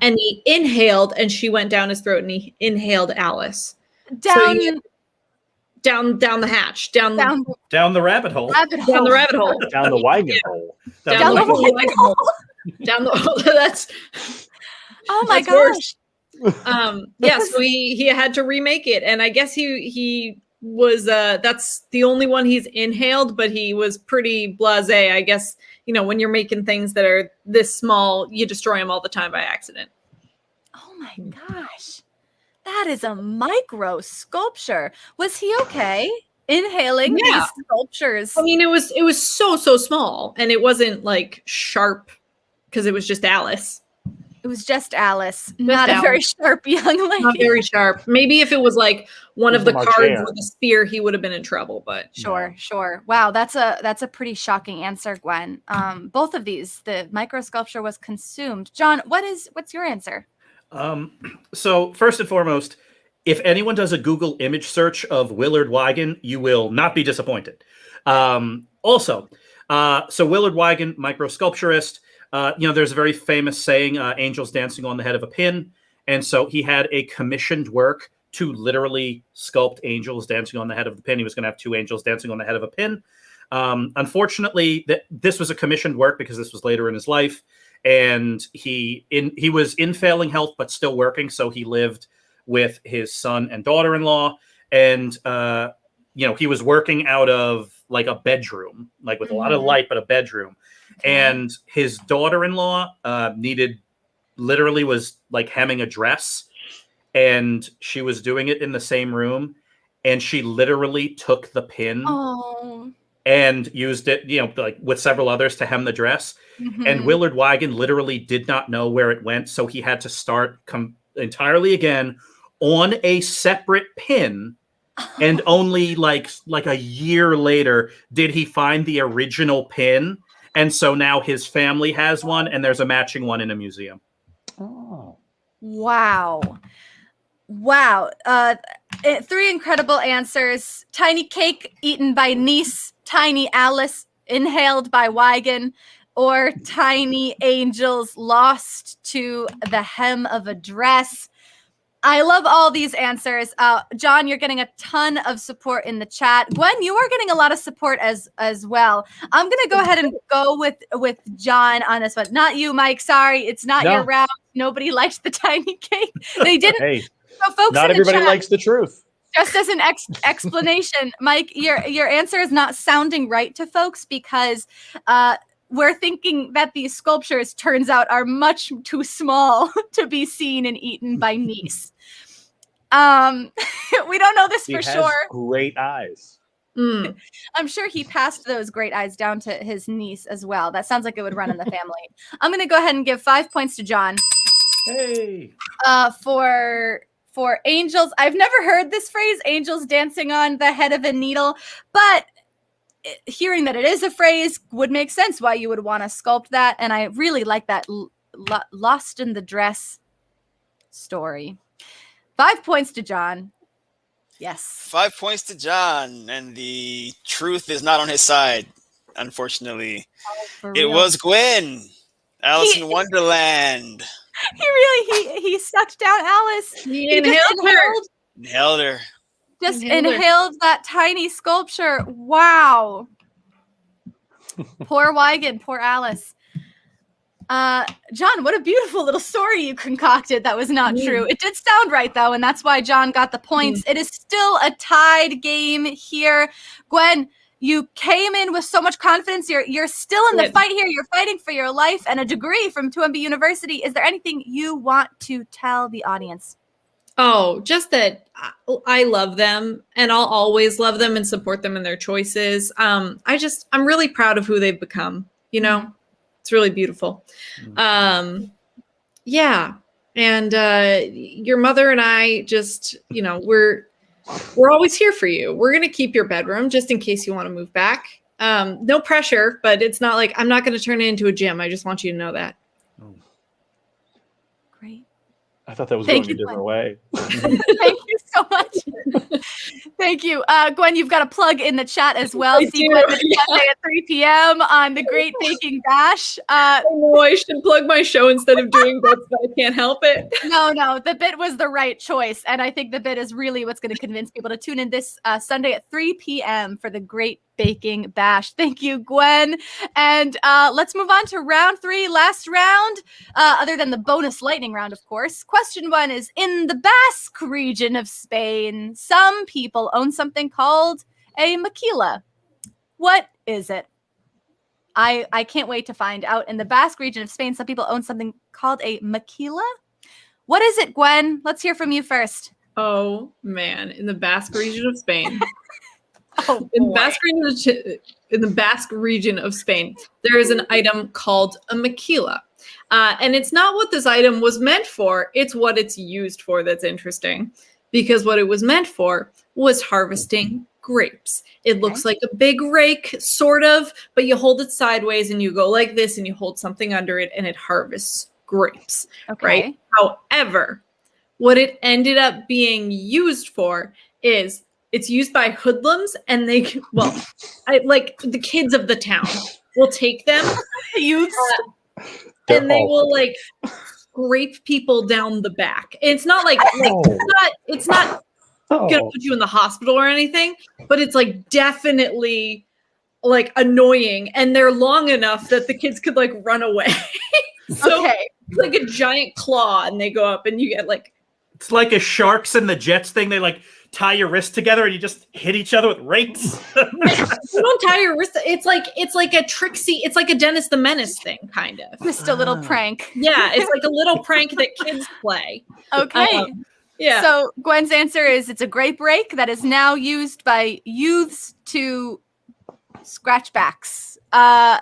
C: and he inhaled, and she went down his throat, and he inhaled Alice.
A: Down
C: the hatch, down
D: Down the rabbit hole.
C: down the rabbit hole.
E: Down the wagon hole.
C: Down the wagon hole. Down the that's
A: Oh my
C: that's
A: gosh.
C: worse. Yeah, so he had to remake it, and I guess he was that's the only one he's inhaled, but he was pretty blasé. I guess, when you're making things that are this small, you destroy them all the time by accident.
A: Oh my gosh. That is a micro sculpture. Was he okay inhaling these sculptures?
C: I mean, it was so small, and it wasn't like sharp because it was just Alice.
A: It was just Alice, not a very sharp young lady.
C: Not very sharp. Maybe if it was like one of the
E: From our
C: cards
E: chair.
C: with a spear, he would have been in trouble. But
A: Sure. Wow, that's a pretty shocking answer, Gwen. Both of these, the micro sculpture was consumed. John, what's your answer?
D: So first and foremost, if anyone does a Google image search of Willard Wagon, you will not be disappointed. So Willard Wagon, microsculpturist, there's a very famous saying, angels dancing on the head of a pin. And so he had a commissioned work to literally sculpt angels dancing on the head of the pin. He was going to have 2 angels dancing on the head of a pin. Unfortunately, this was a commissioned work because this was later in his life. And he was in failing health, but still working. So he lived with his son and daughter-in-law. And, he was working out of like a bedroom, like with a lot of light, but a bedroom. Okay. And his daughter-in-law was like hemming a dress. And she was doing it in the same room. And she literally took the pin.
A: Oh.
D: And used it, like with several others to hem the dress. Mm-hmm. And Willard Wagon literally did not know where it went. So he had to start entirely again on a separate pin. And only like a year later did he find the original pin. And so now his family has one, and there's a matching one in a museum.
E: Oh.
A: Wow. 3 incredible answers. Tiny cake eaten by niece, tiny Alice inhaled by wagon, or tiny angels lost to the hem of a dress. I love all these answers. John, you're getting a ton of support in the chat. Gwen, you are getting a lot of support as well. I'm going to go ahead and go with John on this one. Not you, Mike. Sorry, it's not your round. Nobody liked the tiny cake. They didn't.
E: Hey,
A: so folks
E: not everybody likes the truth.
A: Just as an explanation, Mike, your answer is not sounding right to folks because we're thinking that these sculptures, turns out, are much too small to be seen and eaten by niece. We don't know this for sure.
E: Great eyes.
A: I'm sure he passed those great eyes down to his niece as well. That sounds like it would run in the family. I'm going to go ahead and give 5 points to John.
D: Hey.
A: For angels. I've never heard this phrase, angels dancing on the head of a needle, but hearing that it is a phrase would make sense why you would want to sculpt that. And I really like that lost in the dress story. 5 points to John. Yes. 5
B: points to John. And the truth is not on his side, unfortunately. It was Gwen. Alice in Wonderland.
A: He sucked down Alice.
C: He inhaled her.
A: Just inhaled that tiny sculpture. Wow. Poor Wagon, poor Alice. John, what a beautiful little story you concocted. That was not true. It did sound right, though, and that's why John got the points. It is still a tied game here. Gwen, you came in with so much confidence. You're still in the fight here. You're fighting for your life and a degree from 2MB University. Is there anything you want to tell the audience?
C: Oh, just that I love them, and I'll always love them and support them in their choices. I'm really proud of who they've become. You know, it's really beautiful. Yeah. And your mother and I just, you know, we're always here for you. We're going to keep your bedroom just in case you want to move back. No pressure, but it's not like I'm not going to turn it into a gym. I just want you to know that.
A: Great.
E: I thought that was going a different way.
A: Thank you so much. Thank you. Gwen, you've got a plug in the chat as well. See Gwen this Sunday at 3 p.m. on the Great Baking Bash.
C: I know I should plug my show instead of doing bits, but I can't help it.
A: No, the bit was the right choice. And I think the bit is really what's going to convince people to tune in this Sunday at 3 p.m. for the Great Baking Bash. Thank you, Gwen. And let's move on to round 3, last round, other than the bonus lightning round, of course. Question 1 is, in the Basque region of Spain, some people own something called a maquila. What is it? I can't wait to find out. In the Basque region of Spain, some people own something called a maquila. What is it, Gwen? Let's hear from you first.
C: Oh, man. In the Basque region of Spain.
A: In
C: the Basque region of Spain, there is an item called a maquila. And it's not what this item was meant for. It's what it's used for that's interesting. Because what it was meant for was harvesting grapes. It looks like a big rake, sort of, but you hold it sideways and you go like this and you hold something under it and it harvests grapes, right? However, what it ended up being used for is it's used by hoodlums and like the kids of the town will take them, youths, and they will like scrape people down the back. It's not like it's not gonna put you in the hospital or anything, but it's like definitely like annoying, and they're long enough that the kids could like run away. So it's like a giant claw, and they go up, and you get like
D: it's like a Sharks and the Jets thing. They like tie your wrists together and you just hit each other with rakes.
C: You don't tie your wrists. It's like a Trixie. It's like a Dennis the Menace thing, kind of.
A: Just a little prank.
C: Yeah, it's like a little prank that kids play.
A: Okay.
C: Yeah.
A: So Gwen's answer is it's a grape rake that is now used by youths to scratch backs of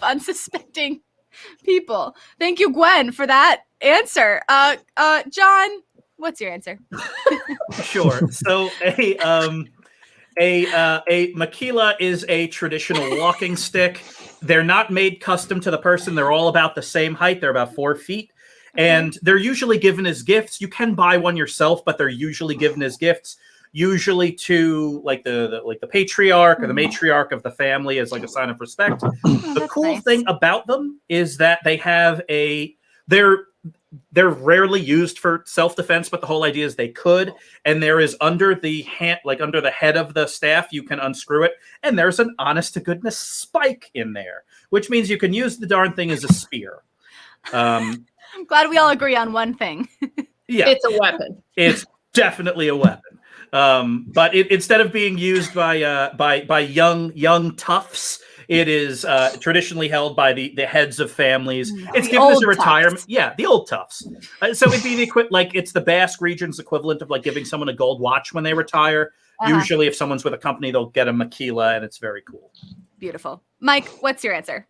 A: unsuspecting people. Thank you, Gwen, for that answer. John, what's your answer?
D: Sure. So a maquila is a traditional walking stick. They're not made custom to the person. They're all about the same height. They're about 4 feet. And they're usually given as gifts. You can buy one yourself, but they're usually given as gifts, usually to like the patriarch or the matriarch of the family as like a sign of respect. The cool thing about them is that they have they're rarely used for self-defense, but the whole idea is they could. And there is under the hand, like under the head of the staff, you can unscrew it. And there's an honest to goodness spike in there, which means you can use the darn thing as a spear. I'm
A: glad we all agree on one thing.
C: Yeah, it's a weapon.
D: It's definitely a weapon. But instead of being used by young toughs, it is traditionally held by the heads of families. It's given as a retirement. Toughs. Yeah, the old toughs. So it'd be it's the Basque region's equivalent of like giving someone a gold watch when they retire. Usually, if someone's with a company, they'll get a maquila, and it's very cool.
A: Beautiful. Mike, what's your answer?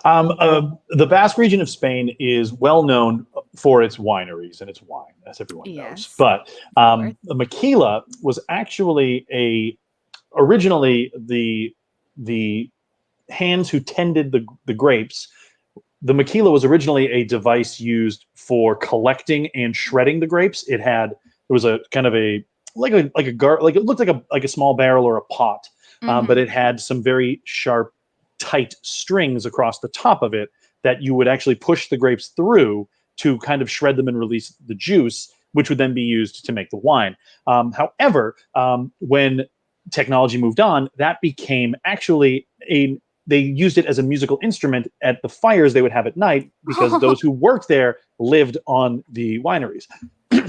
E: The Basque region of Spain is well known for its wineries and its wine, as everyone knows. But the maquila was actually originally the hands who tended the grapes. The maquila was originally a device used for collecting and shredding the grapes. It was a kind of it looked like a small barrel or a pot, but it had some very sharp, tight strings across the top of it that you would actually push the grapes through to kind of shred them and release the juice, which would then be used to make the wine. However, when technology moved on, that became actually they used it as a musical instrument at the fires they would have at night, because those who worked there lived on the wineries.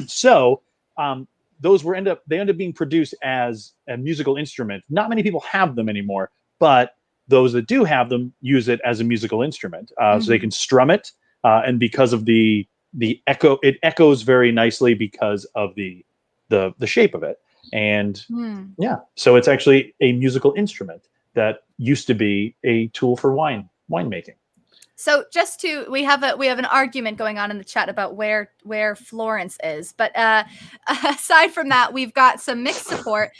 E: So those ended up being produced as a musical instrument. Not many people have them anymore, but those that do have them use it as a musical instrument, so they can strum it, and because of the echo, it echoes very nicely because of the shape of it. And so it's actually a musical instrument that used to be a tool for winemaking.
A: So we have an argument going on in the chat about where Florence is, but aside from that, we've got some mixed support.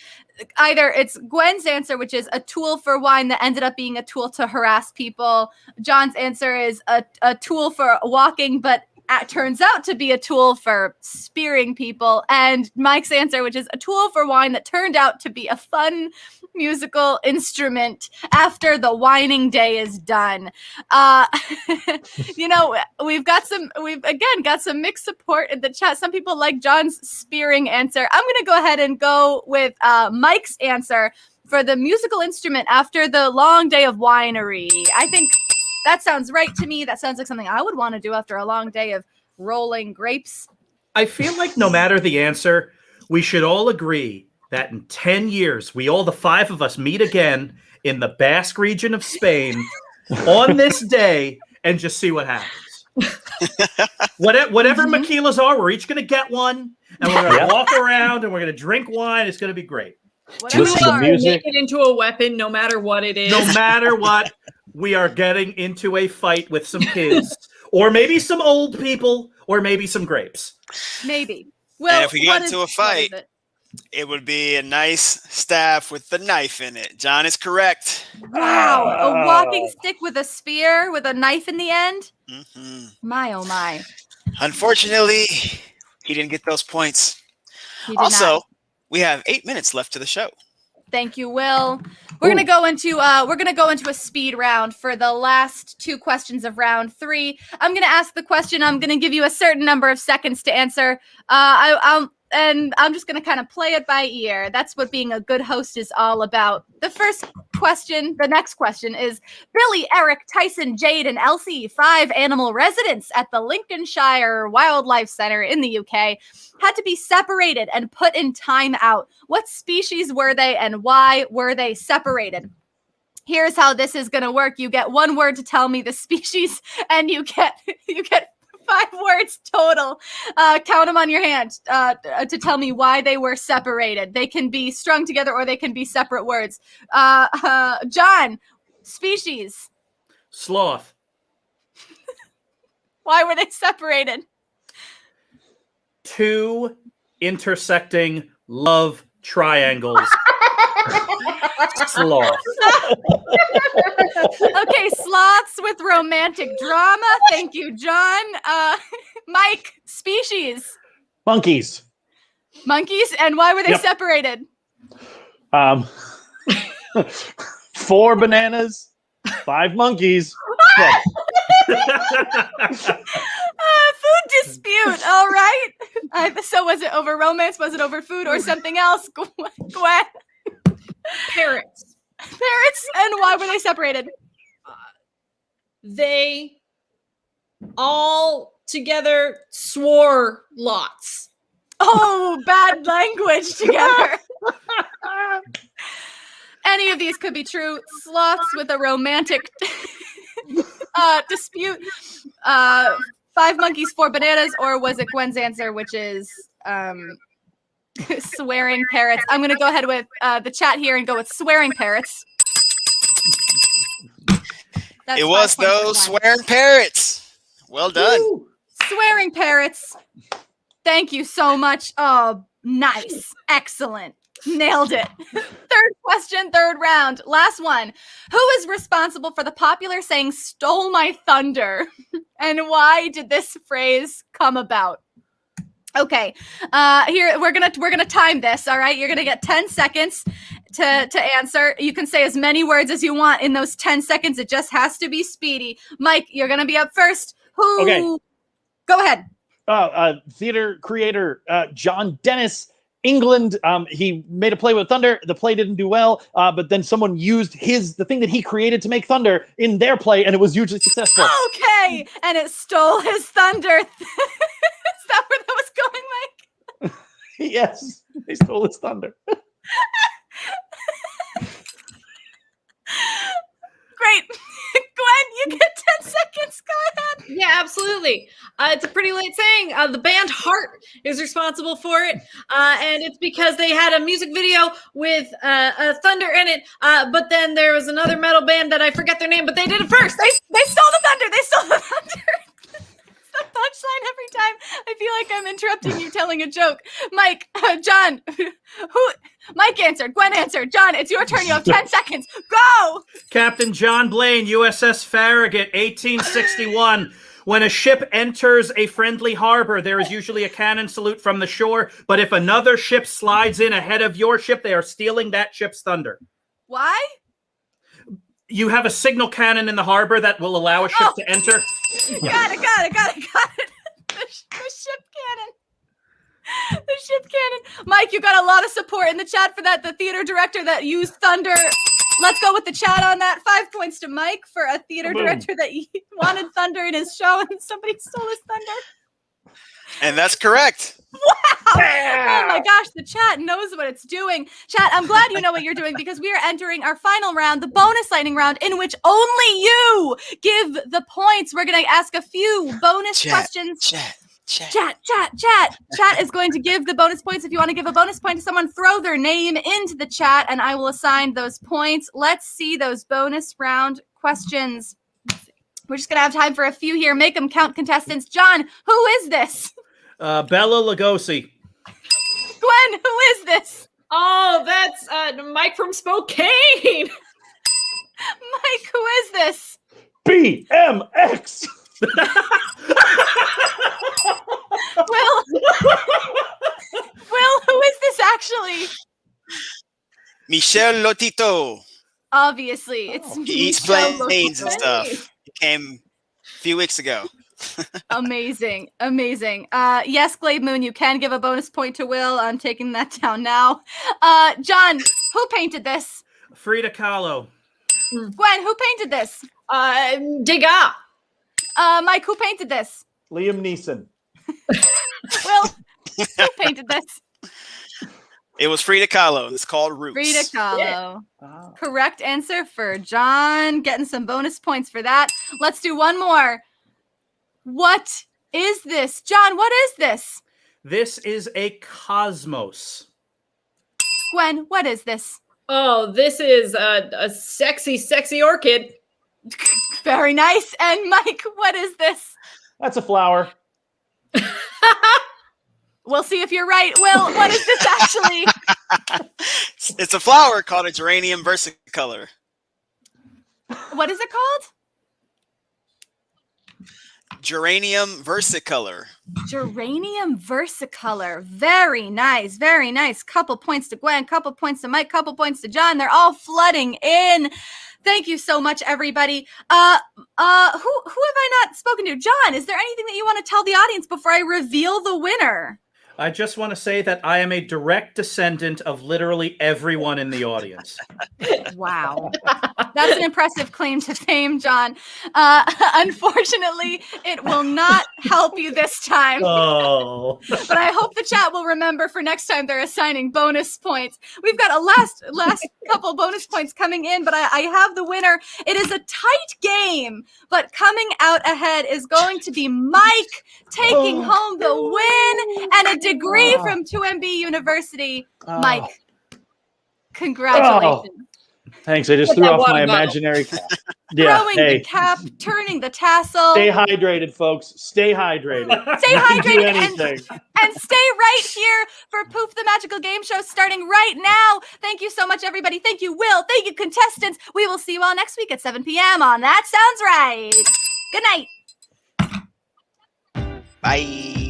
A: Either it's Gwen's answer, which is a tool for wine that ended up being a tool to harass people. John's answer is a tool for walking, but turns out to be a tool for spearing people. And Mike's answer, which is a tool for wine that turned out to be a fun musical instrument after the whining day is done. We've got some mixed support in the chat. Some people like John's spearing answer. I'm going to go ahead and go with Mike's answer for the musical instrument after the long day of winery. I think that sounds right to me. That sounds like something I would want to do after a long day of rolling grapes.
D: I feel like no matter the answer, we should all agree that in 10 years, the 5 of us meet again in the Basque region of Spain on this day and just see what happens. Whatever maquilas are, we're each going to get one, and we're going to walk around and we're going to drink wine. It's going to be great.
E: Listen to music.
C: Make it into a weapon, no matter what it is.
D: No matter what. We are getting into a fight with some kids, or maybe some old people, or maybe some grapes.
A: Maybe. Well,
B: and if we got into a fight, it would be a nice staff with the knife in it. John is correct.
A: Wow. A walking stick with a spear with a knife in the end?
B: Mm-hmm.
A: My, oh my.
B: Unfortunately, he didn't get those points. Also, we have 8 minutes left to the show.
A: Thank you, Will. We're gonna go into a speed round for the last 2 questions of round 3. I'm gonna ask the question. I'm gonna give you a certain number of seconds to answer. I'm just gonna kind of play it by ear. That's what being a good host is all about. The next question is: Billy, Eric, Tyson, Jade, and Elsie, 5 animal residents at the Lincolnshire Wildlife Centre in the UK, had to be separated and put in time out. What species were they, and why were they separated? Here's how this is going to work. You get 1 word to tell me the species, and you get 5 words total. Count them on your hand to tell me why they were separated. They can be strung together or they can be separate words. John, species.
D: Sloth.
A: Why were they separated?
D: 2 intersecting love triangles. Sloth.
A: Okay, sloths with romantic drama. Thank you, John. Mike, species.
E: Monkeys.
A: Monkeys, and why were they separated?
E: 4 bananas, 5 monkeys.
A: Food dispute. All right. So was it over romance? Was it over food or something else? Gwen.
C: Parrots.
A: Parrots, and why were they separated?
C: They all together swore lots.
A: Oh, bad language together. Any of these could be true. Sloths with a romantic dispute. 5 monkeys, 4 bananas, or was it Gwen's answer, which is swearing parrots? I'm going to go ahead with the chat here and go with swearing parrots.
B: It was those swearing parrots. Well done.
A: Ooh, swearing parrots. Thank you so much. Oh, nice. Excellent. Nailed it. 3rd question, 3rd round. Last one. Who is responsible for the popular saying "stole my thunder"? And why did this phrase come about? Okay. Here we're gonna time this. All right. You're gonna get 10 seconds to answer. You can say as many words as you want in those 10 seconds. It just has to be speedy. Mike, you're gonna be up first. Who?
E: Okay.
A: Go ahead.
E: Theater creator John Dennis England, he made a play with thunder. The play didn't do well, but then someone used the thing that he created to make thunder in their play, and it was hugely successful.
A: Okay, and it stole his thunder. Is that where that was going, Mike?
E: Yes, they stole his thunder.
A: Great. Gwen, you get 10 seconds. Go ahead.
C: Yeah, absolutely. It's a pretty late saying. The band Heart is responsible for it, and it's because they had a music video with thunder in it. But then there was another metal band that I forget their name, but they did it first.
A: They stole the thunder. They stole the thunder. It's the punchline every time. I feel like I'm interrupting you telling a joke. Mike, John, Mike answered. Gwen answered. John, it's your turn. You have 10 seconds. Go.
D: Captain John Blaine, USS Farragut, 1861. When a ship enters a friendly harbor, there is usually a cannon salute from the shore. But if another ship slides in ahead of your ship, they are stealing that ship's thunder.
A: Why?
D: You have a signal cannon in the harbor that will allow a ship to enter.
A: Got it. The ship cannon. The ship cannon. Mike, you got a lot of support in the chat for that. The theater director that used thunder. Let's go with the chat on that. 5 points to Mike for a theater director that wanted thunder in his show and somebody stole his thunder.
B: And that's correct.
A: Wow. Oh my gosh, the chat knows what it's doing. Chat, I'm glad you know what you're doing because we are entering our final round, the bonus lightning round, in which only you give the points. We're going to ask a few bonus questions. Chat is going to give the bonus points. If you want to give a bonus point to someone, throw their name into the chat and I will assign those points. Let's see those bonus round questions. We're just going to have time for a few here. Make them count, contestants. John, who is this?
D: Bella Lugosi.
A: Gwen, who is this?
C: Oh, that's Mike from Spokane.
A: Mike, who is this?
E: BMX.
A: Will, who is this actually?
B: Michel Lotito.
A: Obviously, it's
B: He eats
A: Michel
B: planes and
A: Lotito.
B: stuff. He came a few weeks ago.
A: Amazing. Yes, Glade Moon, you can give a bonus point to Will. I'm taking that down now. John, who painted this?
D: Frida Kahlo.
A: Gwen, who painted this?
C: Degas.
A: Mike, who painted this?
E: Liam Neeson.
A: Will, who painted this?
B: It was Frida Kahlo. It's called Roots.
A: Frida Kahlo. Correct answer for John. Getting some bonus points for that. Let's do one more. What is this? John, what is this?
D: This is a cosmos.
A: Gwen, what is this?
C: Oh, this is a sexy orchid.
A: Very nice. And Mike, what is this?
E: That's a flower.
A: We'll see if you're right. Will, what is this actually?
B: It's a flower called a geranium versicolor.
A: What is it called?
B: Geranium versicolor.
A: Geranium versicolor. Very nice. Very nice. Couple points to Gwen, couple points to Mike, couple points to John. They're all flooding in. Thank you so much, everybody. Who have I not spoken to? John, is there anything that you want to tell the audience before I reveal the winner?
D: I just want to say that I am a direct descendant of literally everyone in the audience.
A: Wow. That's an impressive claim to fame, John. Unfortunately, it will not help you this time.
D: Oh.
A: But I hope the chat will remember for next time they're assigning bonus points. We've got a last couple bonus points coming in, but I have the winner. It is a tight game, but coming out ahead is going to be Mike taking home the win and a degree from 2MB University. Mike, congratulations.
E: Thanks. I just
C: Put
E: threw
C: that
E: off my
C: water bottle.
E: imaginary cap. Yeah.
A: Throwing
E: Hey,
A: the cap, turning the tassel.
E: stay hydrated, folks. Stay hydrated.
A: Stay
E: You can do
A: hydrated
E: anything.
A: and stay right here for Poof the Magical Game Show starting right now. Thank you so much, everybody. Thank you, Will. Thank you, contestants. We will see you all next week at 7 p.m. on That Sounds Right. Good night.
B: Bye.